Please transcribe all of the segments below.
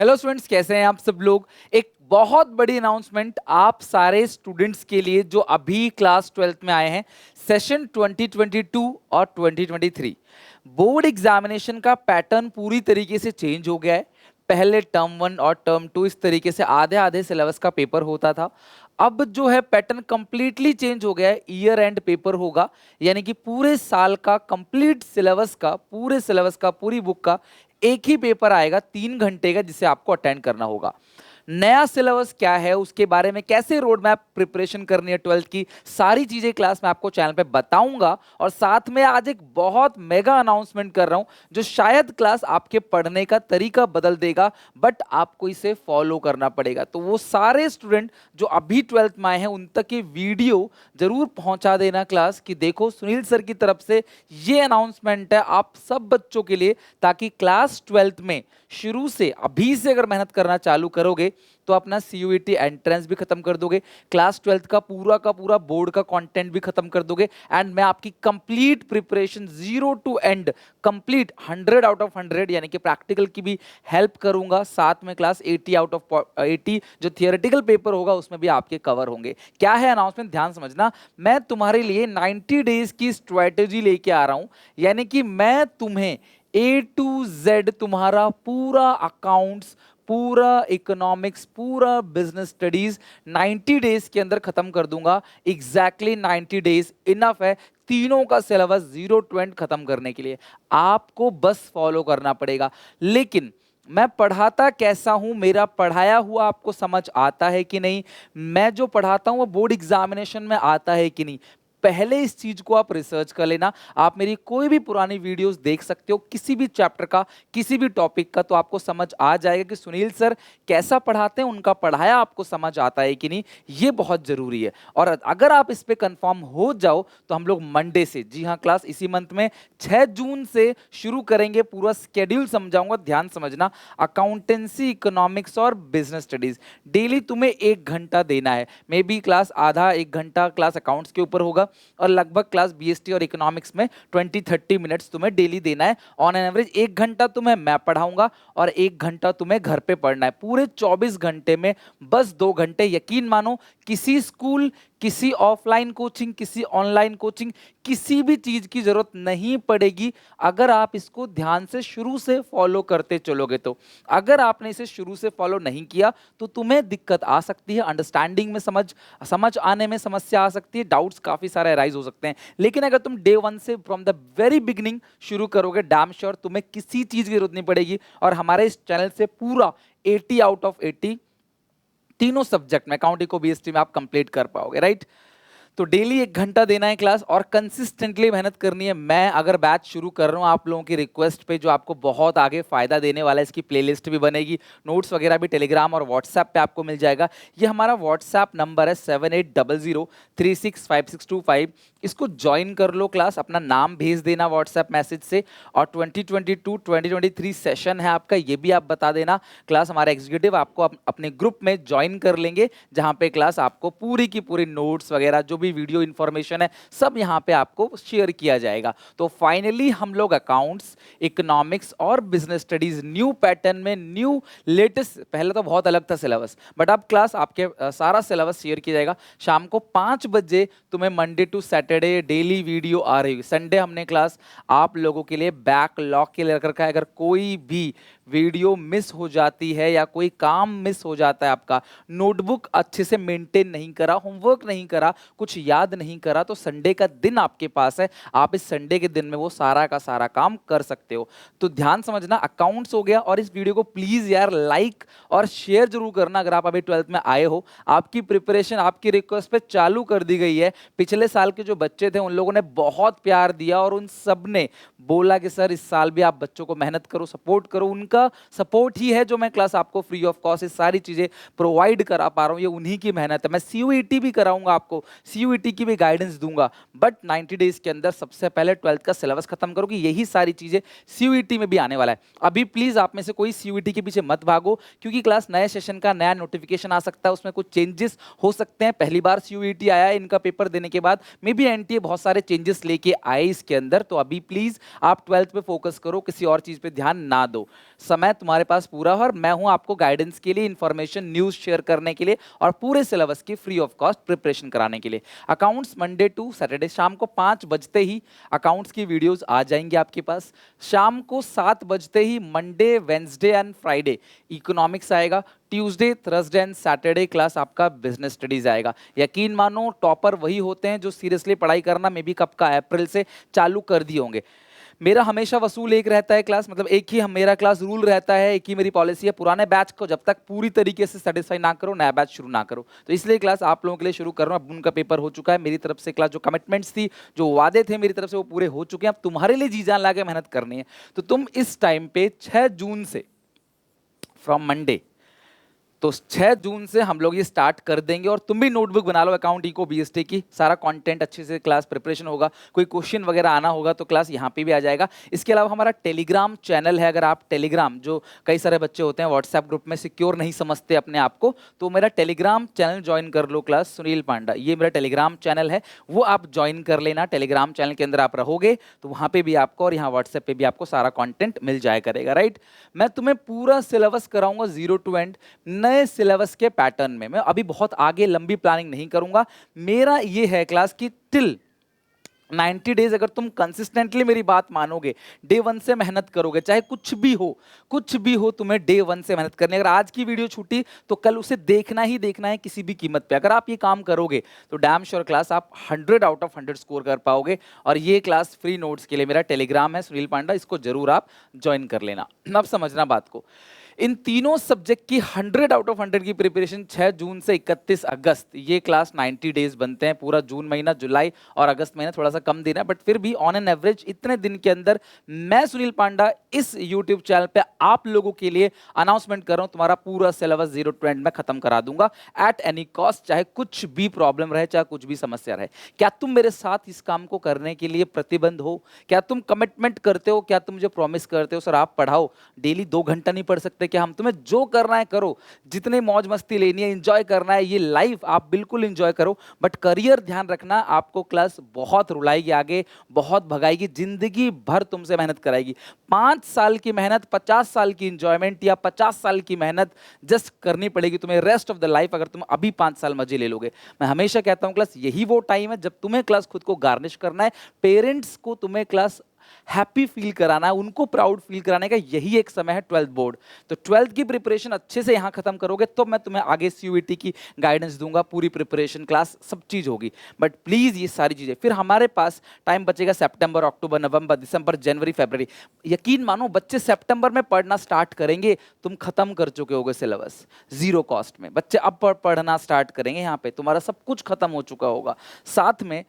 Hello students, कैसे हैं आप सब लोग। एक बहुत बड़ी अनाउंसमेंट आप सारे स्टूडेंट्स के लिए जो अभी क्लास 12th में आए हैं। सेशन 2022 और 2023 बोर्ड एग्जामिनेशन का पैटर्न पूरी तरीके से चेंज हो गया है। पहले टर्म 1 और टर्म 2 इस तरीके से आधे आधे सिलेबस का पेपर होता था। अब जो है पैटर्न कंप्लीटली चेंज हो गया है। ईयर एंड पेपर होगा, यानी कि पूरे साल का कंप्लीट सिलेबस का, पूरे सिलेबस का, पूरी बुक का एक ही पेपर आएगा 3 घंटे का, जिसे आपको अटेंड करना होगा। नया सिलेबस क्या है, उसके बारे में कैसे रोड मैप प्रिपरेशन करनी है 12th की, सारी चीजें क्लास में आपको चैनल पे बताऊंगा। और साथ में आज एक बहुत मेगा अनाउंसमेंट कर रहा हूं जो शायद क्लास आपके पढ़ने का तरीका बदल देगा, बट आपको इसे फॉलो करना पड़ेगा। तो वो सारे स्टूडेंट जो अभी 12th में आए हैं उन तक ये वीडियो जरूर पहुंचा देना क्लास कि देखो सुनील सर की तरफ से ये अनाउंसमेंट है आप सब बच्चों के लिए, ताकि क्लास 12th में शुरू से अभी से अगर मेहनत करना चालू करोगे तो अपना सीयूईटी एंट्रेंस भी खत्म कर दोगे, क्लास 12th का पूरा बोर्ड का कंटेंट भी खत्म कर दोगे। एंड मैं आपकी complete preparation zero to end complete 100 out of 100 यानी कि प्रैक्टिकल की भी हेल्प करूंगा। साथ में क्लास 80 आउट ऑफ 80 जो थियोरेटिकल पेपर होगा उसमें भी आपके कवर होंगे। क्या है अनाउंसमेंट, ध्यान समझना। मैं तुम्हारे लिए 90 डेज की स्ट्रेटेजी लेके आ रहा हूं, यानी कि मैं तुम्हें A to Z तुम्हारा पूरा अकाउंट्स, पूरा इकोनॉमिक्स, पूरा बिजनेस स्टडीज 90 डेज के अंदर खत्म कर दूंगा। एग्जैक्टली 90 डेज इनफ है तीनों का सिलेबस 0 to end खत्म करने के लिए। आपको बस फॉलो करना पड़ेगा। लेकिन मैं पढ़ाता कैसा हूं, मेरा पढ़ाया हुआ आपको समझ आता है कि नहीं, मैं जो पढ़ाता हूं वो बोर्ड एग्जामिनेशन में आता है कि नहीं, पहले इस चीज को आप रिसर्च कर लेना। आप मेरी कोई भी पुरानी वीडियोस देख सकते हो किसी भी चैप्टर का, किसी भी टॉपिक का, तो आपको समझ आ जाएगा कि सुनील सर कैसा पढ़ाते हैं, उनका पढ़ाया आपको समझ आता है कि नहीं। ये बहुत जरूरी है। और अगर आप इस पे कंफर्म हो जाओ तो हम लोग मंडे से, जी हाँ, क्लास इसी मंथ में 6 जून से शुरू करेंगे। पूरा स्केड्यूल समझाऊंगा, ध्यान समझना। अकाउंटेंसी, इकोनॉमिक्स और बिजनेस स्टडीज डेली तुम्हें 1 घंटा देना है। मे बी क्लास आधा 1 घंटा क्लास अकाउंट्स के ऊपर होगा और लगभग क्लास बीएसटी और इकोनॉमिक्स में 20-30 मिनट्स तुम्हें डेली देना है। ऑन एन एवरेज 1 घंटा तुम्हें मैं पढ़ाऊंगा और 1 घंटा तुम्हें घर पे पढ़ना है। पूरे 24 घंटे में बस 2 घंटे, यकीन मानो, किसी स्कूल, किसी ऑफलाइन कोचिंग, किसी ऑनलाइन कोचिंग, किसी भी चीज की जरूरत नहीं पड़ेगी अगर आप इसको ध्यान से शुरू से फॉलो करते चलोगे तो। अगर आपने इसे शुरू से फॉलो नहीं किया तो तुम्हें दिक्कत आ सकती है, अंडरस्टैंडिंग में समझ आने में समस्या आ सकती है, डाउट्स काफी सारे अराइज हो सकते हैं। लेकिन अगर तुम डे 1 से फ्रॉम द वेरी बिगिनिंग शुरू करोगे, डैम श्योर तुम्हें किसी चीज की जरूरत नहीं पड़ेगी। और हमारे इस चैनल से पूरा 80 आउट ऑफ 80 तीनों सब्जेक्ट में, अकाउंटिंग को बीएसटी में आप कंप्लीट कर पाओगे, राइट। तो डेली 1 घंटा देना है क्लास और कंसिस्टेंटली मेहनत करनी है। मैं अगर बैच शुरू कर रहा हूं आप लोगों की रिक्वेस्ट पे, जो आपको बहुत आगे फायदा देने वाला है, इसकी प्लेलिस्ट भी बनेगी, नोट्स वगैरह भी टेलीग्राम और व्हाट्सएप पे आपको मिल जाएगा। ये हमारा व्हाट्सएप नंबर है 7800365625। इसको ज्वाइन कर लो क्लास, अपना नाम भेज देना व्हाट्सएप मैसेज से। और 2022-2023 सेशन है आपका, ये भी आप बता देना। क्लास हमारा एग्जीक्यूटिव आपको अपने ग्रुप में ज्वाइन कर लेंगे, जहां पे क्लास आपको पूरी की पूरी नोट्स वगैरह जो भी वीडियो इंफॉर्मेशन है सब यहाँ पे आपको शेयर किया जाएगा। तो फाइनली हम लोग अकाउंट्स, इकोनॉमिक्स और बिजनेस स्टडीज न्यू पैटर्न में, न्यू लेटेस्ट, पहले तो बहुत अलग था सिलेबस, बट अब क्लास आपके सारा सिलेबस शेयर किया जाएगा। शाम को 5 बजे तुम्हें Monday to Saturday daily video आ रही है। संडे हमने क्लास आप लोगों के लिए बैकलॉग के लिए रख रखा है। अगर कोई भी वीडियो मिस हो जाती है या कोई काम मिस हो जाता है, आपका नोटबुक अच्छे से मेंटेन नहीं करा, होमवर्क नहीं करा, कुछ याद नहीं करा, तो संडे का दिन आपके पास है। आप इस संडे के दिन में वो सारा का सारा काम कर सकते हो। तो ध्यान समझना, अकाउंट्स हो गया। और इस वीडियो को प्लीज यार लाइक और शेयर जरूर करना अगर आप अभी 12th में आए हो। आपकी प्रिपरेशन आपकी रिक्वेस्ट पे चालू कर दी गई है। पिछले साल के जो बच्चे थे उन लोगों ने बहुत प्यार दिया और उन सब ने बोला कि सर इस साल भी आप बच्चों को मेहनत करो, सपोर्ट करो। उनका सपोर्ट ही है जो मैं क्लास आपको फ्री ऑफ कॉस्ट ये सारी चीजें प्रोवाइड करा पा रहा हूं, ये उन्हीं की मेहनत है। मैं सीयूईटी भी कराऊंगा आपको, सीयूईटी की भी गाइडेंस दूंगा, बट 90 डेज के अंदर सबसे पहले 12th का सिलेबस खत्म करो कि यही सारी चीजें सीयूईटी में भी आने वाला है। अभी प्लीज आप में से कोई सीयूईटी के पीछे मत भागो, क्योंकि क्लास नए सेशन का नया नोटिफिकेशन आ सकता है, उसमें कुछ चेंजेस हो सकते हैं। पहली बार सीयूईटी आया है, इनका पेपर देने के बाद मे बी एनटीए बहुत सारे चेंजेस लेके आए इसके अंदर। तो अभी प्लीज आप 12th पे फोकस करो, किसी और चीज पे ध्यान ना दो। समय तुम्हारे पास पूरा हो और मैं हूं आपको गाइडेंस के लिए, इंफॉर्मेशन, न्यूज़ शेयर करने के लिए और पूरे सिलेबस की फ्री ऑफ कॉस्ट प्रिपरेशन कराने के लिए। अकाउंट्स मंडे टू सैटरडे शाम को 5 बजते ही अकाउंट्स की वीडियोस आ जाएंगी आपके पास। शाम को 7 बजते ही Monday, Wednesday and Friday economics आएगा। Tuesday, Thursday and Saturday class आपका बिजनेस स्टडीज आएगा। यकीन मानो टॉपर वही होते हैं जो सीरियसली पढ़ाई करना मे बी कब का अप्रैल से चालू कर दिए होंगे। मेरा हमेशा वसूल एक रहता है क्लास, मतलब एक ही मेरा क्लास रूल रहता है, एक ही मेरी पॉलिसी है, पुराने बैच को जब तक पूरी तरीके से सेटिस्फाई ना करो नया बैच शुरू ना करो। तो इसलिए क्लास आप लोगों के लिए शुरू कर रहा हूँ। अब उनका पेपर हो चुका है, मेरी तरफ से क्लास जो कमिटमेंट्स थी, जो वादे थे मेरी तरफ से, वो पूरे हो चुके हैं। अब तुम्हारे लिए जी जान ला के मेहनत करनी है। तो तुम इस टाइम पे 6 जून से फ्रॉम मंडे, तो 6 जून से हम लोग ये स्टार्ट कर देंगे और तुम भी नोटबुक बना लो अकाउंट इको बीएसटी की। सारा कंटेंट अच्छे से क्लास प्रिपरेशन होगा, कोई क्वेश्चन वगैरह आना होगा तो क्लास यहाँ पे भी आ जाएगा। इसके अलावा हमारा टेलीग्राम चैनल है, अगर आप टेलीग्राम, जो कई सारे बच्चे होते हैं व्हाट्सएप ग्रुप में सिक्योर नहीं समझते अपने आप को, तो मेरा टेलीग्राम चैनल ज्वाइन कर लो क्लास सुनील पांडा, ये मेरा टेलीग्राम चैनल है, वो आप ज्वाइन कर लेना। टेलीग्राम चैनल के अंदर आप रहोगे तो वहाँ पे भी आपको और यहाँ व्हाट्सएप पे भी आपको सारा कॉन्टेंट मिल जाया करेगा, राइट। मैं तुम्हें पूरा सिलेबस कराऊंगा 0 to end नए सिलेबस के पैटर्न में। मैं अभी बहुत आगे लंबी प्लानिंग नहीं करूंगा। मेरा ये है क्लास की टिल 90 डेज अगर तुम कंसिस्टेंटली मेरी बात मानोगे, डे 1 से मेहनत करोगे, चाहे कुछ भी हो तुम्हें डे 1 से मेहनत करनी है। अगर आज की वीडियो छूटी तो कल उसे देखना ही देखना है किसी भी कीमत पे। अगर आप ये काम करोगे तो डैम श्योर क्लास आप 100 आउट ऑफ 100 स्कोर कर पाओगे। और ये क्लास फ्री नोट्स के लिए मेरा टेलीग्राम है सुनील पांडा, इसको जरूर आप ज्वाइन कर लेना। अब समझना बात को, इन तीनों सब्जेक्ट की 100 आउट ऑफ 100 की प्रिपरेशन 6 जून से 31 अगस्त, ये क्लास 90 डेज बनते हैं। पूरा जून महीना, जुलाई और अगस्त महीना थोड़ा सा कम दिन है, बट फिर भी ऑन एन एवरेज इतने दिन के अंदर मैं सुनील पांडा इस यूट्यूब चैनल पे आप लोगों के लिए अनाउंसमेंट कर रहा हूं, तुम्हारा पूरा सिलेबस 0 to end में खत्म करा दूंगा एट एनी कॉस्ट, चाहे कुछ भी प्रॉब्लम रहे, चाहे कुछ भी समस्या रहे। क्या तुम मेरे साथ इस काम को करने के लिए प्रतिबंध हो? क्या तुम कमिटमेंट करते हो? क्या तुम मुझे प्रॉमिस करते हो सर आप पढ़ाओ, डेली 2 घंटा नहीं पढ़ सकते कि हम? तुम्हें जो करना है करो, जितने मौज मस्ती लेनी है, एंजॉय करना है, ये लाइफ आप बिल्कुल एंजॉय करो, बट करियर ध्यान रखना। आपको क्लास बहुत रुलाएगी आगे, बहुत भगाएगी, जिंदगी भर तुमसे मेहनत कराएगी। 5 साल की मेहनत, 50 साल की एंजॉयमेंट या 50 साल की मेहनत जस्ट करनी पड़ेगी तुम्हें रेस्ट ऑफ द लाइफ, अगर तुम अभी 5 साल मजे ले लोगे। मैं हमेशा कहता हूं क्लास यही वो टाइम है जब तुम्हें क्लास खुद को गार्निश करना है, पेरेंट्स को तुम्हें क्लास हैप्पी फील कराना है, उनको प्राउड फील कराने का यही एक समय है 12th बोर्ड। तो 12th की प्रिपरेशन अच्छे से यहां खत्म करोगे तो मैं तुम्हें आगे सीयूईटी की गाइडेंस दूंगा, पूरी प्रिपरेशन क्लास सब चीज होगी। बट प्लीज ये सारी चीजें, फिर हमारे पास टाइम बचेगा सितंबर, अक्टूबर, नवंबर, दिसंबर, जनवरी, फरवरी। यकीन मानो बच्चे सितंबर में पढ़ना स्टार्ट करेंगे, तुम खत्म कर चुके होगे सिलेबस 0 कॉस्ट में। बच्चे अब पढ़ना स्टार्ट करेंगे, यहाँ पे तुम्हारा सब कुछ खत्म हो चुका होगा। साथ में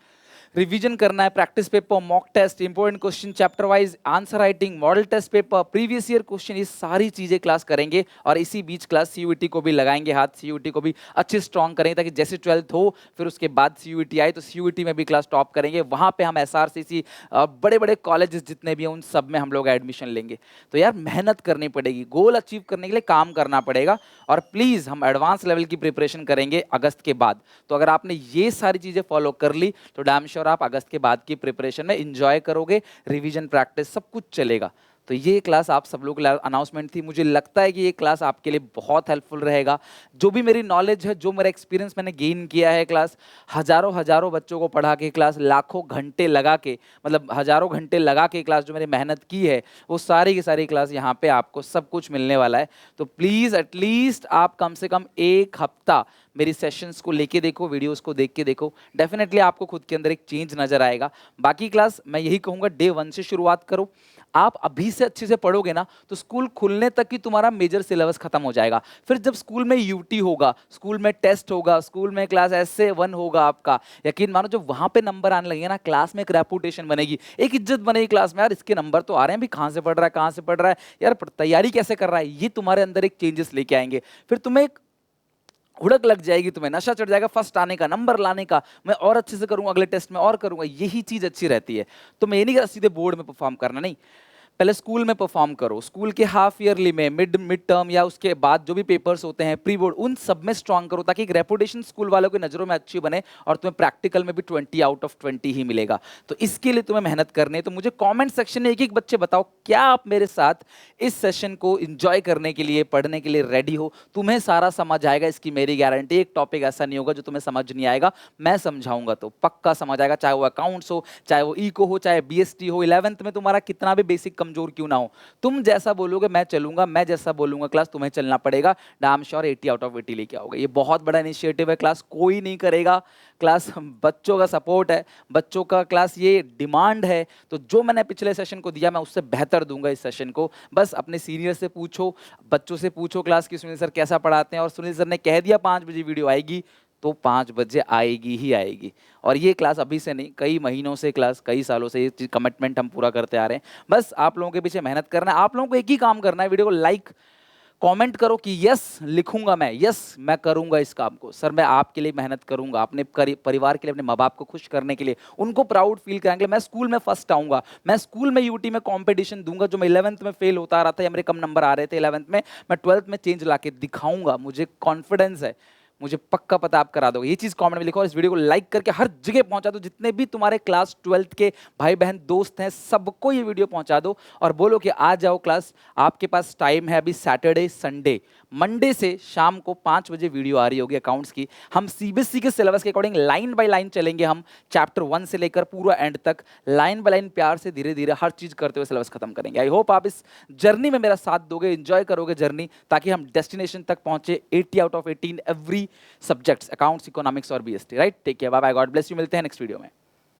रिवीजन करना है, practice paper, mock test, important question, chapter wise answer writing, model test paper, previous year question, ये सारी चीजें क्लास करेंगे। और इसी बीच क्लास सीयूईटी को भी लगाएंगे हाथ, सीयूईटी को भी अच्छे स्ट्रॉन्ग करेंगे, ताकि जैसे 12th हो फिर उसके बाद सीयूईटी आए तो सीयूईटी में भी क्लास टॉप करेंगे। वहां पे हम एसआरसीसी, बड़े बड़े कॉलेजेस जितने भी हैं उन सब में हम लोग एडमिशन लेंगे। तो यार मेहनत करनी पड़ेगी, गोल अचीव करने के लिए काम करना पड़ेगा। और प्लीज हम एडवांस लेवल की प्रिपरेशन करेंगे अगस्त के बाद। तो अगर आपने ये सारी चीजें फॉलो कर ली तो डैम श्योर आप अगस्त के बाद की प्रिपरेशन में एंजॉय करोगे, रिवीजन, प्रैक्टिस सब कुछ चलेगा। तो ये क्लास आप सब लोग अनाउंसमेंट थी। मुझे लगता है कि ये क्लास आपके लिए बहुत हेल्पफुल रहेगा। जो भी मेरी नॉलेज है, जो मेरा एक्सपीरियंस मैंने गेन किया है, क्लास हजारों बच्चों को पढ़ा के, क्लास लाखों घंटे लगा के, मतलब हजारों घंटे लगा के क्लास जो मैंने मेहनत की है, वो सारी की सारी क्लास यहाँ पे आपको सब कुछ मिलने वाला है। तो प्लीज़ एटलीस्ट आप कम से कम 1 हफ्ता मेरी सेशंस को लेके देखो, वीडियोस को देख के देखो, डेफिनेटली आपको खुद के अंदर एक चेंज नजर आएगा। बाकी क्लास मैं यही कहूँगा, डे 1 से शुरुआत करो। आप अभी से अच्छे से पढ़ोगे ना तो स्कूल खुलने तक ही तुम्हारा मेजर सिलेबस खत्म हो जाएगा। फिर जब स्कूल में यूटी होगा, स्कूल में टेस्ट होगा, स्कूल में क्लास ऐसे 1 होगा आपका, यकीन मानो जब वहां पे नंबर आने लगेंगे ना, क्लास में एक रेपुटेशन बनेगी, एक इज्जत बनेगी क्लास में। यार इसके नंबर तो आ रहे हैं भी, कहाँ से पढ़ रहा है, कहाँ से पढ़ रहा है, यार तैयारी कैसे कर रहा है, ये तुम्हारे अंदर एक चेंजेस लेके आएंगे। फिर तुम्हें एक हुड़क लग जाएगी, तुम्हें नशा चढ़ जाएगा फर्स्ट आने का, नंबर लाने का, मैं और अच्छे से करूंगा, अगले टेस्ट में और करूंगा। यही चीज अच्छी रहती है। तो मैं ये नहीं कह रहा सीधे बोर्ड में परफॉर्म करना, नहीं, पहले स्कूल में परफॉर्म करो, स्कूल के हाफ ईयरली में, मिड टर्म या उसके बाद जो भी पेपर्स होते हैं, प्री बोर्ड, उन सब में स्ट्रांग करो ताकि एक रेपुटेशन स्कूल वालों की नज़रों में अच्छी बने और तुम्हें प्रैक्टिकल में भी 20 आउट ऑफ 20 ही मिलेगा। तो इसके लिए तुम्हें मेहनत करनी है। तो मुझे कमेंट सेक्शन में एक एक बच्चे बताओ, क्या आप मेरे साथ इस सेशन को एंजॉय करने के लिए, पढ़ने के लिए रेडी हो? तुम्हें सारा समझ आएगा, इसकी मेरी गारंटी। एक टॉपिक ऐसा नहीं होगा जो तुम्हें समझ नहीं आएगा, मैं समझाऊंगा तो पक्का समझ आएगा, चाहे वो अकाउंट्स हो, चाहे वो इको हो, चाहे बीएसटी हो। 11th में तुम्हारा कितना भी बेसिक कमजोर क्यों ना हो, तुम जैसा बोलोगे मैं चलूंगा, मैं जैसा बोलूंगा क्लास तुम्हें चलना पड़ेगा। डैम श्योर 80 आउट ऑफ 80 लेके आओगे। ये बहुत बड़ा इनिशिएटिव है, क्लास कोई नहीं करेगा, क्लास बच्चों का सपोर्ट है, बच्चों का क्लास ये डिमांड है। तो जो मैंने पिछले सेशन को दिया मैं उससे बेहतर दूंगा इस सेशन को। बस अपने सीनियर से पूछो, बच्चों से पूछो क्लास की, सुनील सर कैसा पढ़ाते हैं, और सुनील सर ने कह दिया 5 बजे वीडियो आएगी तो 5 बजे आएगी ही आएगी। और ये क्लास अभी से नहीं, कई महीनों से, क्लास कई सालों से ये कमिटमेंट हम पूरा करते आ रहे हैं। बस आप लोगों के पीछे मेहनत करना है, आप लोगों को एक ही काम करना है, वीडियो को लाइक कमेंट करो कि यस लिखूंगा मैं, यस मैं करूंगा इस काम को, सर मैं आपके लिए मेहनत करूंगा, अपने परिवार के लिए, अपने माँ बाप को खुश करने के लिए, उनको प्राउड फील कराएंगे, मैं स्कूल में फर्स्ट आऊंगा, मैं स्कूल में यूटी में कंपटीशन दूंगा, जो मैं 11th में फेल होता आ रहा था या मेरे कम नंबर आ रहे थे 11th में, मैं 12th में चेंज ला के दिखाऊंगा, मुझे कॉन्फिडेंस है, मुझे पक्का पता आप करा दोगे। ये चीज कमेंट में लिखो और इस वीडियो को लाइक करके हर जगह पहुंचा दो, जितने भी तुम्हारे क्लास 12th के भाई बहन दोस्त हैं सबको ये वीडियो पहुंचा दो और बोलो कि आ जाओ क्लास, आपके पास टाइम है अभी, सैटरडे संडे, मंडे से शाम को 5 बजे वीडियो आ रही होगी अकाउंट्स की। हम सीबीएसई के सिलेबस के अकॉर्डिंग लाइन बाय लाइन चलेंगे, हम चैप्टर 1 से लेकर पूरा एंड तक लाइन बाय लाइन प्यार से धीरे धीरे हर चीज करते हुए सिलेबस खत्म करेंगे। आई होप आप इस जर्नी में मेरा साथ दोगे, एंजॉय करोगे जर्नी, ताकि हम डेस्टिनेशन तक पहुंचे 80 out of 18 every subjects, accounts, economics और BST. Right, take care, bye bye, God bless you, मिलते हैं नेक्स्ट वीडियो में।